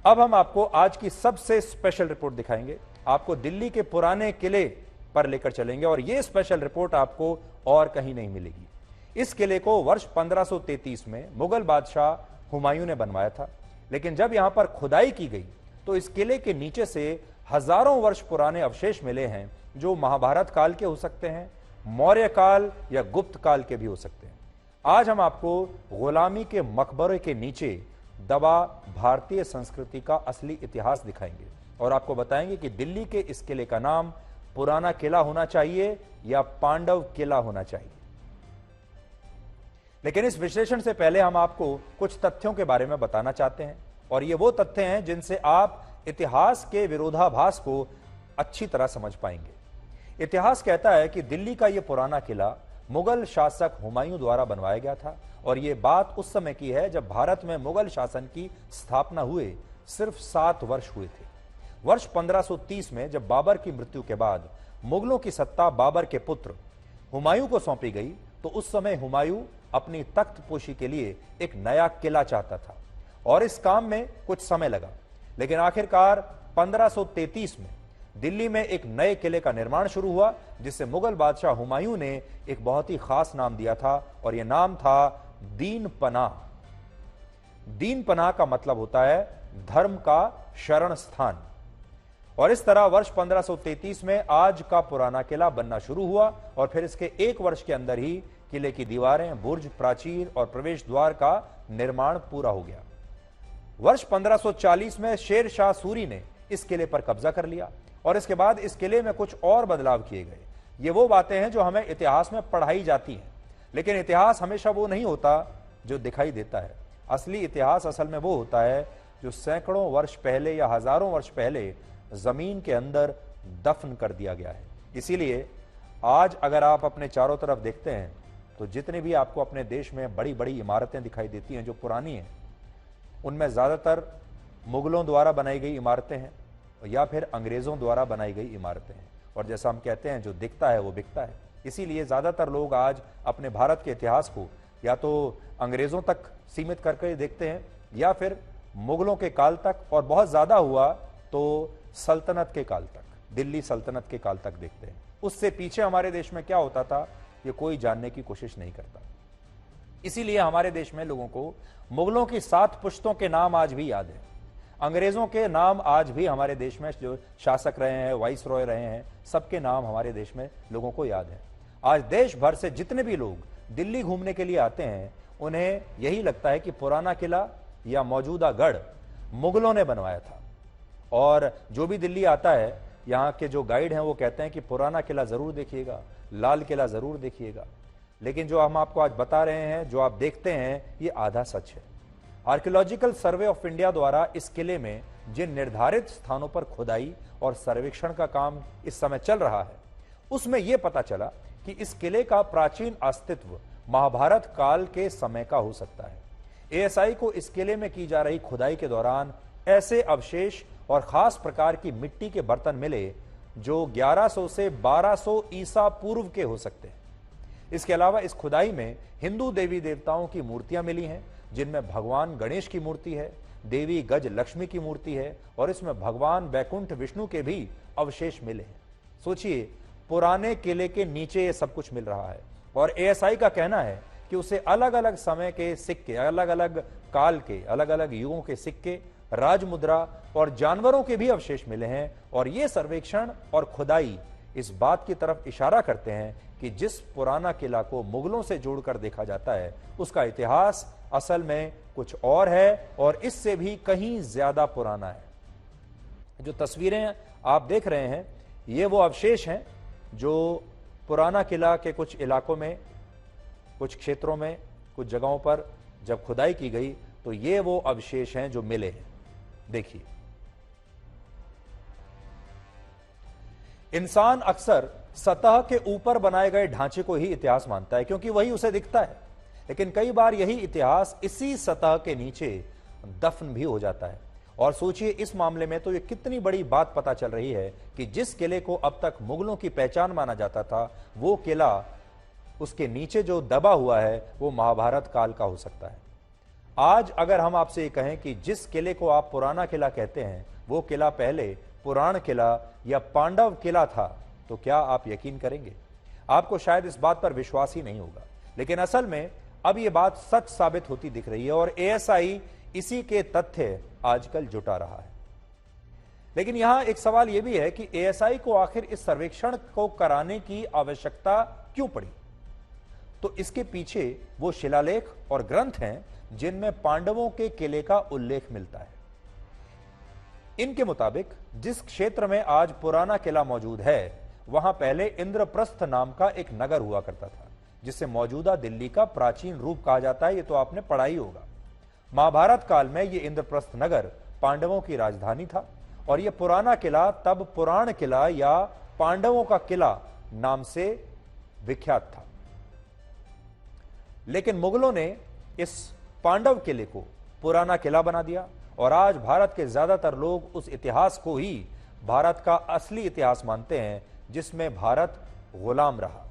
अब हम आपको आज की सबसे स्पेशल रिपोर्ट दिखाएंगे। आपको दिल्ली के पुराने किले पर लेकर चलेंगे और यह स्पेशल रिपोर्ट आपको और कहीं नहीं मिलेगी। इस किले को वर्ष 1533 में मुगल बादशाह हुमायूं ने बनवाया था, लेकिन जब यहां पर खुदाई की गई तो इस किले के नीचे से हजारों वर्ष पुराने अवशेष मिले हैं, जो महाभारत काल के हो सकते हैं, मौर्य काल या गुप्त काल के भी हो सकते हैं। आज हम आपको गुलामी के मकबरे के नीचे दबा भारतीय संस्कृति का असली इतिहास दिखाएंगे और आपको बताएंगे कि दिल्ली के इस किले का नाम पुराना किला होना चाहिए या पांडव किला होना चाहिए। लेकिन इस विश्लेषण से पहले हम आपको कुछ तथ्यों के बारे में बताना चाहते हैं, और ये वो तथ्य हैं जिनसे आप इतिहास के विरोधाभास को अच्छी तरह समझ पाएंगे। इतिहास कहता है कि दिल्ली का यह पुराना किला मुगल शासक हुमायूं द्वारा बनवाया गया था, और यह बात उस समय की है जब भारत में मुगल शासन की स्थापना हुए सिर्फ 7 वर्ष हुए थे। वर्ष 1530 में जब बाबर की मृत्यु के बाद मुगलों की सत्ता बाबर के पुत्र हुमायूं को सौंपी गई, तो उस समय हुमायूं अपनी तख्तपोशी के लिए एक नया किला चाहता था और इस काम में कुछ समय लगा, लेकिन आखिरकार 1533 में दिल्ली में एक नए किले का निर्माण शुरू हुआ, जिसे मुगल बादशाह हुमायूं ने एक बहुत ही खास नाम दिया था, और यह नाम था दीन पनाह। दीन पनाह का मतलब होता है धर्म का शरण स्थान। और इस तरह वर्ष 1533 में आज का पुराना किला बनना शुरू हुआ, और फिर इसके 1 वर्ष के अंदर ही किले की दीवारें, बुर्ज, प्राचीर और प्रवेश द्वार का निर्माण पूरा हो गया। वर्ष 1540 में शेर शाह सूरी ने इस किले पर कब्जा कर लिया, और इसके बाद इस किले में कुछ और बदलाव किए गए। ये वो बातें हैं जो हमें इतिहास में पढ़ाई जाती हैं, लेकिन इतिहास हमेशा वो नहीं होता जो दिखाई देता है। असली इतिहास असल में वो होता है जो सैकड़ों वर्ष पहले या हजारों वर्ष पहले जमीन के अंदर दफन कर दिया गया है। इसीलिए आज अगर आप अपने चारों तरफ देखते हैं तो जितने भी आपको अपने देश में बड़ी बड़ी इमारतें दिखाई देती हैं जो पुरानी हैं, उनमें ज़्यादातर मुगलों द्वारा बनाई गई इमारतें हैं या फिर अंग्रेज़ों द्वारा बनाई गई इमारतें हैं। और जैसा हम कहते हैं, जो दिखता है वो बिकता है। इसीलिए ज़्यादातर लोग आज अपने भारत के इतिहास को या तो अंग्रेज़ों तक सीमित करके देखते हैं या फिर मुगलों के काल तक, और बहुत ज़्यादा हुआ तो सल्तनत के काल तक, दिल्ली सल्तनत के काल तक देखते हैं। उससे पीछे हमारे देश में क्या होता था ये कोई जानने की कोशिश नहीं करता। इसीलिए हमारे देश में लोगों को मुगलों की 7 पुश्तों के नाम आज भी याद है, अंग्रेजों के नाम आज भी हमारे देश में जो शासक रहे हैं, वाइस रॉय रहे हैं, सबके नाम हमारे देश में लोगों को याद है। आज देश भर से जितने भी लोग दिल्ली घूमने के लिए आते हैं, उन्हें यही लगता है कि पुराना किला या मौजूदा गढ़ मुगलों ने बनवाया था। और जो भी दिल्ली आता है, यहाँ के जो गाइड हैं वो कहते हैं कि पुराना किला जरूर देखिएगा, लाल किला जरूर देखिएगा। लेकिन जो हम आपको आज बता रहे हैं, जो आप देखते हैं, ये आधा सच है। आर्कियोलॉजिकल सर्वे ऑफ इंडिया द्वारा इस किले में जिन निर्धारित स्थानों पर खुदाई और सर्वेक्षण का काम इस समय चल रहा है, उसमें यह पता चला कि इस किले का प्राचीन अस्तित्व महाभारत काल के समय का हो सकता है। एएसआई को इस किले में की जा रही खुदाई के दौरान ऐसे अवशेष और खास प्रकार की मिट्टी के बर्तन मिले जो 1100 से 1200 ईसा पूर्व के हो सकते हैं। इसके अलावा इस खुदाई में हिंदू देवी देवताओं की मूर्तियां मिली हैं, जिनमें भगवान गणेश की मूर्ति है, देवी गज लक्ष्मी की मूर्ति है, और इसमें भगवान वैकुंठ विष्णु के भी अवशेष मिले हैं। सोचिए, पुराने किले के नीचे ये सब कुछ मिल रहा है, और एएसआई का कहना है कि उसे अलग अलग समय के सिक्के, अलग अलग काल के, अलग अलग युगों के सिक्के, राजमुद्रा और जानवरों के भी अवशेष मिले हैं। और ये सर्वेक्षण और खुदाई इस बात की तरफ इशारा करते हैं कि जिस पुराना किला को मुगलों से जोड़कर देखा जाता है, उसका इतिहास असल में कुछ और है, और इससे भी कहीं ज्यादा पुराना है। जो तस्वीरें आप देख रहे हैं, ये वो अवशेष हैं जो पुराना किला के कुछ इलाकों में, कुछ क्षेत्रों में, कुछ जगहों पर जब खुदाई की गई तो ये वो अवशेष हैं जो मिले हैं। देखिए, इंसान अक्सर सतह के ऊपर बनाए गए ढांचे को ही इतिहास मानता है, क्योंकि वही उसे दिखता है। लेकिन कई बार यही इतिहास इसी सतह के नीचे दफन भी हो जाता है। और सोचिए, इस मामले में तो ये कितनी बड़ी बात पता चल रही है कि जिस किले को अब तक मुगलों की पहचान माना जाता था, वो किला, उसके नीचे जो दबा हुआ है, वो महाभारत काल का हो सकता है। आज अगर हम आपसे ये कहें कि जिस किले को आप पुराना किला कहते हैं वो किला पहले पुराण किला या पांडव किला था, तो क्या आप यकीन करेंगे? आपको शायद इस बात पर विश्वास ही नहीं होगा, लेकिन असल में अब यह बात सच साबित होती दिख रही है और एएसआई इसी के तथ्य आजकल जुटा रहा है। लेकिन यहां एक सवाल यह भी है कि एएसआई को आखिर इस सर्वेक्षण को कराने की आवश्यकता क्यों पड़ी? तो इसके पीछे वो शिलालेख और ग्रंथ हैं जिनमें पांडवों के किले का उल्लेख मिलता है। इनके मुताबिक जिस क्षेत्र में आज पुराना किला मौजूद है वहां पहले इंद्रप्रस्थ नाम का एक नगर हुआ करता था, जिसे मौजूदा दिल्ली का प्राचीन रूप कहा जाता है। ये तो आपने पढ़ा ही होगा। महाभारत काल में यह इंद्रप्रस्थ नगर पांडवों की राजधानी था और यह पुराना किला तब पुराण किला या पांडवों का किला नाम से विख्यात था। लेकिन मुगलों ने इस पांडव किले को पुराना किला बना दिया और आज भारत के ज्यादातर लोग उस इतिहास को ही भारत का असली इतिहास मानते हैं जिसमें भारत गुलाम रहा।